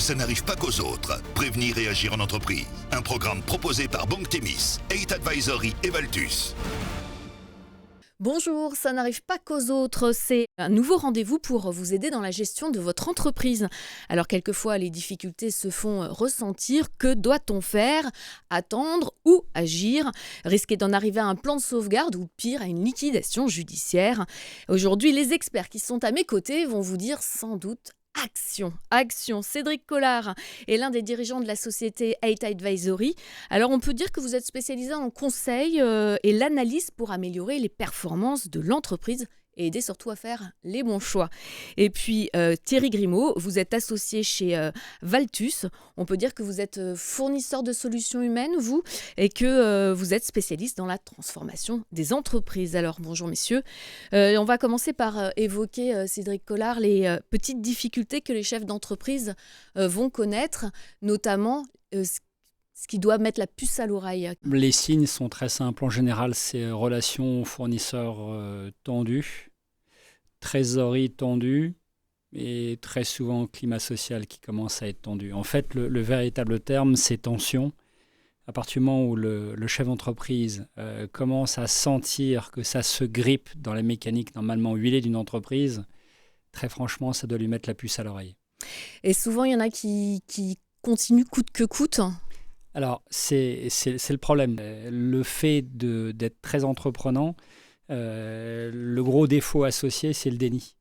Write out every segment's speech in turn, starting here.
Ça n'arrive pas qu'aux autres. Prévenir et agir en entreprise. Un programme proposé par Banque Thémis, Eight Advisory et Valtus. Bonjour, ça n'arrive pas qu'aux autres, c'est un nouveau rendez-vous pour vous aider dans la gestion de votre entreprise. Alors quelquefois les difficultés se font ressentir, que doit-on faire? Attendre ou agir? Risquer d'en arriver à un plan de sauvegarde ou pire à une liquidation judiciaire? Aujourd'hui les experts qui sont à mes côtés vont vous dire sans doute Action, action. Cédric Collard est l'un des dirigeants de la société Eight Advisory. Alors on peut dire que vous êtes spécialisé en conseil et l'analyse pour améliorer les performances de l'entreprise et aider surtout à faire les bons choix. Et puis Thierry Grimaud, vous êtes associé chez Valtus. On peut dire que vous êtes fournisseur de solutions humaines, vous, et que vous êtes spécialiste dans la transformation des entreprises. Alors bonjour messieurs. On va commencer par évoquer, Cédric Collard, les petites difficultés que les chefs d'entreprise vont connaître, notamment ce qui doit mettre la puce à l'oreille. Les signes sont très simples. En général, c'est relations fournisseurs tendues, trésorerie tendue et très souvent climat social qui commence à être tendu. En fait, le véritable terme, c'est tension. À partir du moment où le chef d'entreprise commence à sentir que ça se grippe dans les mécaniques normalement huilées d'une entreprise, très franchement, ça doit lui mettre la puce à l'oreille. Et souvent, il y en a qui continuent coûte que coûte. Alors, c'est le problème. Le fait d'être très entreprenant, le gros défaut associé, c'est le déni.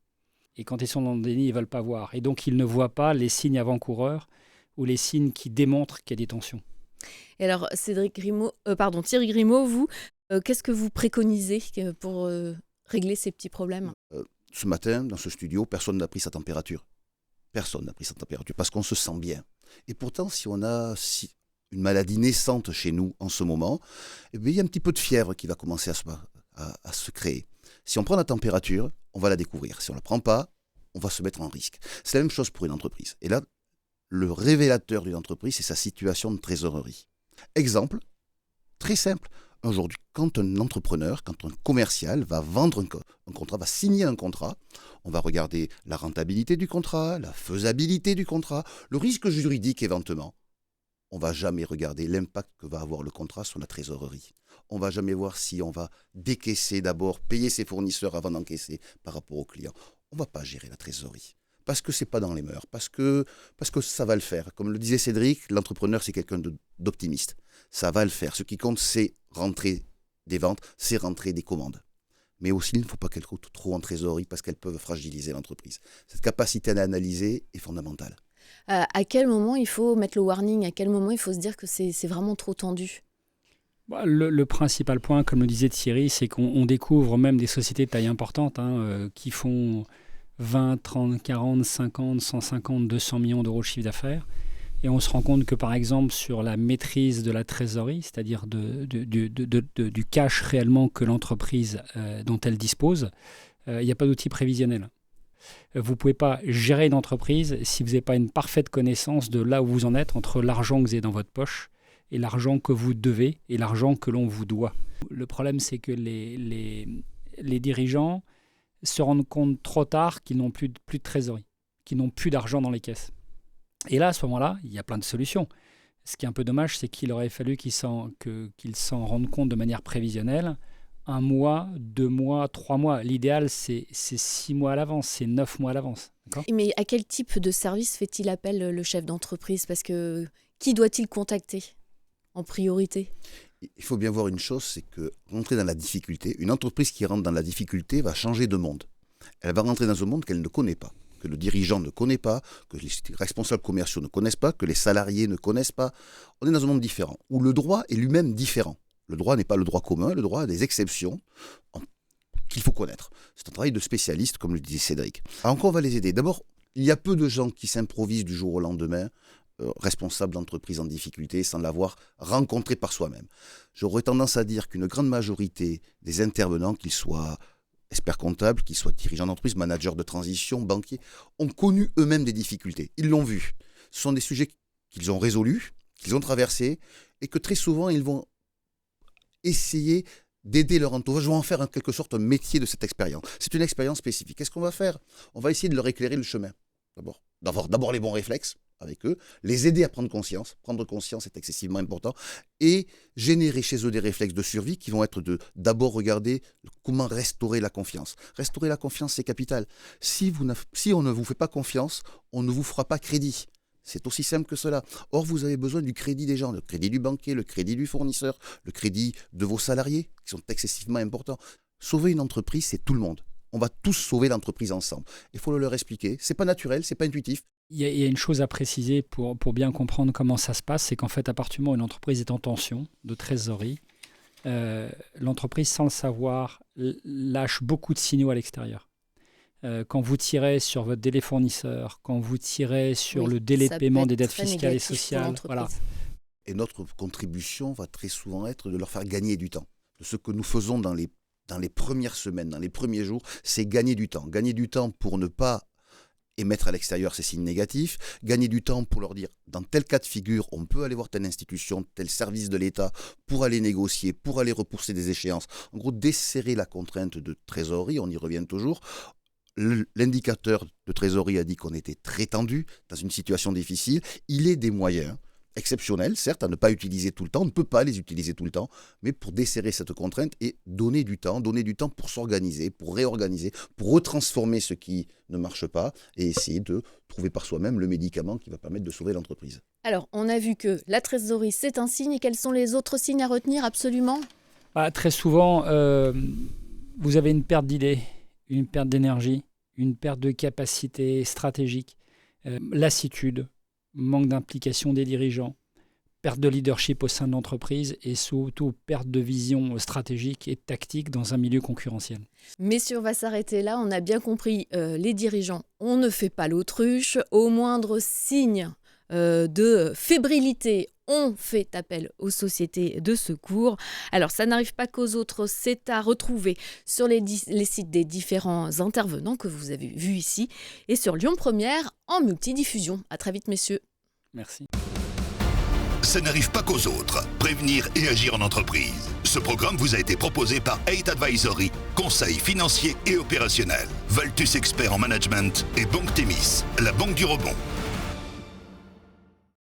Et quand ils sont dans le déni, ils ne veulent pas voir. Et donc, ils ne voient pas les signes avant-coureurs ou les signes qui démontrent qu'il y a des tensions. Et alors, Thierry Grimaud, vous, qu'est-ce que vous préconisez pour régler ces petits problèmes ? Ce matin, dans ce studio, personne n'a pris sa température. Personne n'a pris sa température parce qu'on se sent bien. Et pourtant, si on a une maladie naissante chez nous en ce moment, eh bien, il y a un petit peu de fièvre qui va commencer à se créer. Si on prend la température, on va la découvrir. Si on ne la prend pas, on va se mettre en risque. C'est la même chose pour une entreprise. Et là, le révélateur d'une entreprise, c'est sa situation de trésorerie. Exemple, très simple. Aujourd'hui, quand un entrepreneur, quand un commercial va vendre un contrat, va signer un contrat, on va regarder la rentabilité du contrat, la faisabilité du contrat, le risque juridique éventuellement. On ne va jamais regarder l'impact que va avoir le contrat sur la trésorerie. On ne va jamais voir si on va décaisser d'abord, payer ses fournisseurs avant d'encaisser par rapport aux clients. On ne va pas gérer la trésorerie. Parce que ce n'est pas dans les mœurs, parce que ça va le faire. Comme le disait Cédric, l'entrepreneur, c'est quelqu'un d'optimiste. Ça va le faire. Ce qui compte, c'est rentrer des ventes, c'est rentrer des commandes. Mais aussi, il ne faut pas qu'elles coûtent trop en trésorerie parce qu'elles peuvent fragiliser l'entreprise. Cette capacité à analyser est fondamentale. À quel moment il faut mettre le warning? À quel moment il faut se dire que c'est vraiment trop tendu? Le principal point, comme le disait Thierry, c'est qu'on découvre même des sociétés de taille importante qui font 20, 30, 40, 50, 150, 200 millions d'euros de chiffre d'affaires. Et on se rend compte que, par exemple, sur la maîtrise de la trésorerie, c'est-à-dire du cash réellement que l'entreprise dont elle dispose, il n'y a pas d'outil prévisionnel. Vous ne pouvez pas gérer une entreprise si vous n'avez pas une parfaite connaissance de là où vous en êtes, entre l'argent que vous avez dans votre poche et l'argent que vous devez et l'argent que l'on vous doit. Le problème, c'est que les dirigeants se rendent compte trop tard qu'ils n'ont plus de trésorerie, qu'ils n'ont plus d'argent dans les caisses. Et là, à ce moment-là, il y a plein de solutions. Ce qui est un peu dommage, c'est qu'il aurait fallu qu'ils s'en rendent compte de manière prévisionnelle 1 mois, 2 mois, 3 mois. L'idéal, c'est 6 mois à l'avance, c'est 9 mois à l'avance. D'accord ? Mais à quel type de service fait-il appel le chef d'entreprise? Parce que qui doit-il contacter en priorité? Il faut bien voir une chose, c'est que rentrer dans la difficulté, une entreprise qui rentre dans la difficulté va changer de monde. Elle va rentrer dans un monde qu'elle ne connaît pas, que le dirigeant ne connaît pas, que les responsables commerciaux ne connaissent pas, que les salariés ne connaissent pas. On est dans un monde différent, où le droit est lui-même différent. Le droit n'est pas le droit commun, le droit a des exceptions qu'il faut connaître. C'est un travail de spécialiste, comme le disait Cédric. Alors encore, on va les aider. D'abord, il y a peu de gens qui s'improvisent du jour au lendemain, responsables d'entreprise en difficulté, sans l'avoir rencontré par soi-même. J'aurais tendance à dire qu'une grande majorité des intervenants, qu'ils soient experts comptables, qu'ils soient dirigeants d'entreprise, managers de transition, banquiers, ont connu eux-mêmes des difficultés. Ils l'ont vu. Ce sont des sujets qu'ils ont résolus, qu'ils ont traversés, et que très souvent, ils vont essayer d'aider leur entourage, vont en faire en quelque sorte un métier de cette expérience. C'est une expérience spécifique. Qu'est-ce qu'on va faire? On va essayer de leur éclairer le chemin. D'abord les bons réflexes, avec eux, les aider à prendre conscience. Prendre conscience est excessivement important. Et générer chez eux des réflexes de survie qui vont être d'abord regarder comment restaurer la confiance. Restaurer la confiance, c'est capital. Si on ne vous fait pas confiance, on ne vous fera pas crédit. C'est aussi simple que cela. Or, vous avez besoin du crédit des gens, le crédit du banquier, le crédit du fournisseur, le crédit de vos salariés, qui sont excessivement importants. Sauver une entreprise, c'est tout le monde. On va tous sauver l'entreprise ensemble. Il faut leur expliquer. C'est pas naturel, c'est pas intuitif. Il y a une chose à préciser pour bien comprendre comment ça se passe, c'est qu'en fait, à partir du moment où une entreprise est en tension de trésorerie, l'entreprise, sans le savoir, lâche beaucoup de signaux à l'extérieur. Quand vous tirez sur votre délai fournisseur, quand vous tirez sur le délai de paiement des dettes fiscales et sociales, voilà. Et notre contribution va très souvent être de leur faire gagner du temps. Ce que nous faisons dans les premières semaines, dans les premiers jours, c'est gagner du temps. Gagner du temps pour ne pas émettre à l'extérieur ces signes négatifs, gagner du temps pour leur dire, dans tel cas de figure, on peut aller voir telle institution, tel service de l'État pour aller négocier, pour aller repousser des échéances. En gros, desserrer la contrainte de trésorerie, on y revient toujours. L'indicateur de trésorerie a dit qu'on était très tendu dans une situation difficile. Il est des moyens exceptionnels, certes, à ne pas utiliser tout le temps. On ne peut pas les utiliser tout le temps, mais pour desserrer cette contrainte et donner du temps pour s'organiser, pour réorganiser, pour retransformer ce qui ne marche pas et essayer de trouver par soi-même le médicament qui va permettre de sauver l'entreprise. Alors, on a vu que la trésorerie, c'est un signe. Et quels sont les autres signes à retenir absolument ? Très souvent, vous avez une perte d'idées, une perte d'énergie, une perte de capacité stratégique, lassitude, manque d'implication des dirigeants, perte de leadership au sein de l'entreprise et surtout perte de vision stratégique et tactique dans un milieu concurrentiel. Messieurs, on va s'arrêter là. On a bien compris, les dirigeants, on ne fait pas l'autruche. Au moindre signe de fébrilité, on fait appel aux sociétés de secours. Alors, ça n'arrive pas qu'aux autres, c'est à retrouver sur les sites des différents intervenants que vous avez vus ici et sur Lyon Première en multidiffusion. À très vite, messieurs. Merci. Ça n'arrive pas qu'aux autres. Prévenir et agir en entreprise. Ce programme vous a été proposé par 8 Advisory, conseil financier et opérationnel. Valtus Expert en management et Banque Thémis, la banque du rebond.